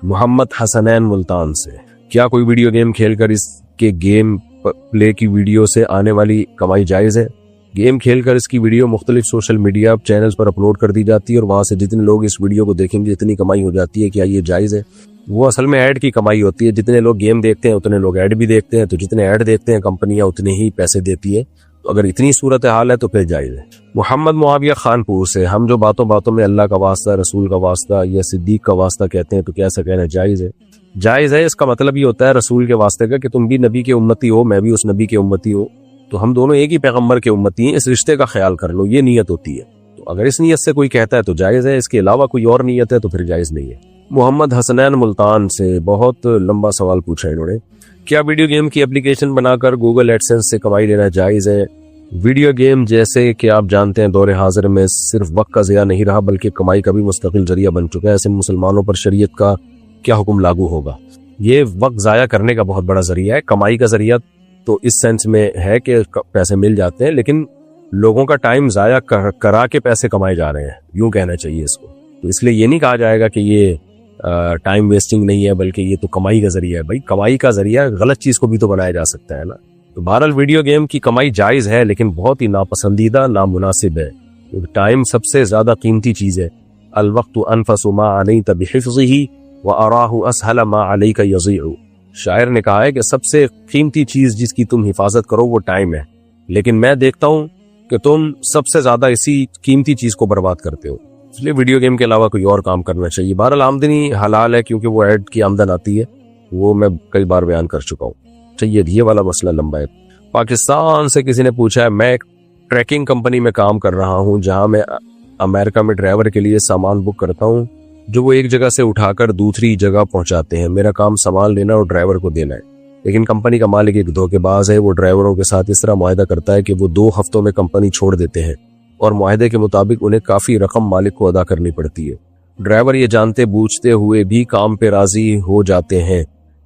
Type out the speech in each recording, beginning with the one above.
محمد حسنین ملتان سے، کیا کوئی ویڈیو گیم کھیل کر اس کے گیم پلے کی ویڈیو سے آنے والی کمائی جائز ہے؟ گیم کھیل کر اس کی ویڈیو مختلف سوشل میڈیا چینلز پر اپلوڈ کر دی جاتی ہے اور وہاں سے جتنے لوگ اس ویڈیو کو دیکھیں گے اتنی کمائی ہو جاتی ہے، کیا یہ جائز ہے؟ وہ اصل میں ایڈ کی کمائی ہوتی ہے، جتنے لوگ گیم دیکھتے ہیں اتنے لوگ ایڈ بھی دیکھتے ہیں، تو جتنے ایڈ دیکھتے ہیں کمپنیاں اتنے ہی پیسے دیتی ہیں، تو اگر اتنی صورتحال ہے تو پھر جائز ہے۔ محمد معاویہ خانپور سے، ہم جو باتوں باتوں میں اللہ کا واسطہ، رسول کا واسطہ یا صدیق کا واسطہ کہتے ہیں تو کیا ایسا کہنا جائز ہے؟ جائز ہے، اس کا مطلب یہ ہوتا ہے رسول کے واسطے کا کہ تم بھی نبی کے امتی ہو، میں بھی اس نبی کے امتی ہو، تو ہم دونوں ایک ہی پیغمبر کے امتی ہیں، اس رشتے کا خیال کر لو، یہ نیت ہوتی ہے۔ تو اگر اس نیت سے کوئی کہتا ہے تو جائز ہے، اس کے علاوہ کوئی اور نیت ہے تو پھر جائز نہیں ہے۔ محمد حسنین ملتان سے بہت لمبا سوال پوچھا انہوں نے، کیا ویڈیو گیم کی اپلیکیشن بنا کر گوگل ایڈسنس سے کمائی لینا جائز ہے؟ ویڈیو گیم جیسے کہ آپ جانتے ہیں دور حاضر میں صرف وقت کا ضیاع نہیں رہا بلکہ کمائی کا بھی مستقل ذریعہ بن چکا ہے، ایسے مسلمانوں پر شریعت کا کیا حکم لاگو ہوگا؟ یہ وقت ضائع کرنے کا بہت بڑا ذریعہ ہے، کمائی کا ذریعہ تو اس سینس میں ہے کہ پیسے مل جاتے ہیں، لیکن لوگوں کا ٹائم ضائع کرا کے پیسے کمائے جا رہے ہیں، یوں کہنا چاہیے اس کو۔ تو اس لیے یہ نہیں کہا جائے گا کہ یہ ٹائم ویسٹنگ نہیں ہے بلکہ یہ تو کمائی کا ذریعہ ہے۔ بھائی کمائی کا ذریعہ غلط چیز کو بھی تو بنایا جا سکتا ہے نا۔ تو بہرحال ویڈیو گیم کی کمائی جائز ہے لیکن بہت ہی ناپسندیدہ، نامناسب ہے۔ ٹائم سب سے زیادہ قیمتی چیز ہے، الوقت انفس ما علیت بحفظہ وأراہ اسہل ما علیک یضیع۔ شاعر نے کہا ہے کہ سب سے قیمتی چیز جس کی تم حفاظت کرو وہ ٹائم ہے، لیکن میں دیکھتا ہوں کہ تم سب سے زیادہ اسی قیمتی چیز کو برباد کرتے ہو، اس لیے ویڈیو گیم کے علاوہ کوئی اور کام کرنا چاہیے۔ بہرحال آمدنی حلال ہے کیونکہ وہ ایڈ کی آمدن آتی ہے، وہ میں کئی بار بیان کر چکا ہوں۔ چاہیے یہ والا مسئلہ لمبا ہے۔ پاکستان سے کسی نے پوچھا ہے، میں ایک ٹریکنگ کمپنی میں کام کر رہا ہوں جہاں میں امریکہ میں ڈرائیور کے لیے سامان بک کرتا ہوں جو وہ ایک جگہ سے اٹھا کر دوسری جگہ پہنچاتے ہیں۔ میرا کام سامان لینا اور ڈرائیور کو دینا ہے، لیکن کمپنی کا مالک ایک دھوکے باز ہے، وہ ڈرائیوروں کے ساتھ اس طرح معاہدہ کرتا ہے کہ وہ 2 ہفتوں میں کمپنی چھوڑ دیتے ہیں اور معاہدے کے مطابق انہیں کافی رقم مالک کو ادا کرنی پڑتی ہے۔ ڈرائیور یہ جانتے بوجھتے ہوئے بھی کام پہ راضی ہو جاتے ہیں۔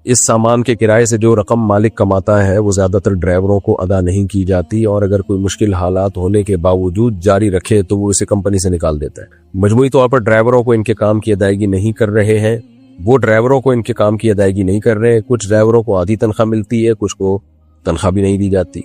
اس سامان کے کرائے سے جو رقم مالک کماتا ہے وہ زیادہ تر ڈرائیوروں کو ادا نہیں کی جاتی، اور اگر کوئی مشکل حالات ہونے کے باوجود جاری رکھے تو وہ اسے کمپنی سے نکال دیتا ہے۔ مجموعی طور پر ڈرائیوروں کو ان کے کام کی ادائیگی نہیں کر رہے ہیں، وہ ڈرائیوروں کو ان کے کام کی ادائیگی نہیں کر رہے ہیں۔ کچھ ڈرائیوروں کو آدھی تنخواہ ملتی ہے، کچھ کو تنخواہ بھی نہیں دی جاتی۔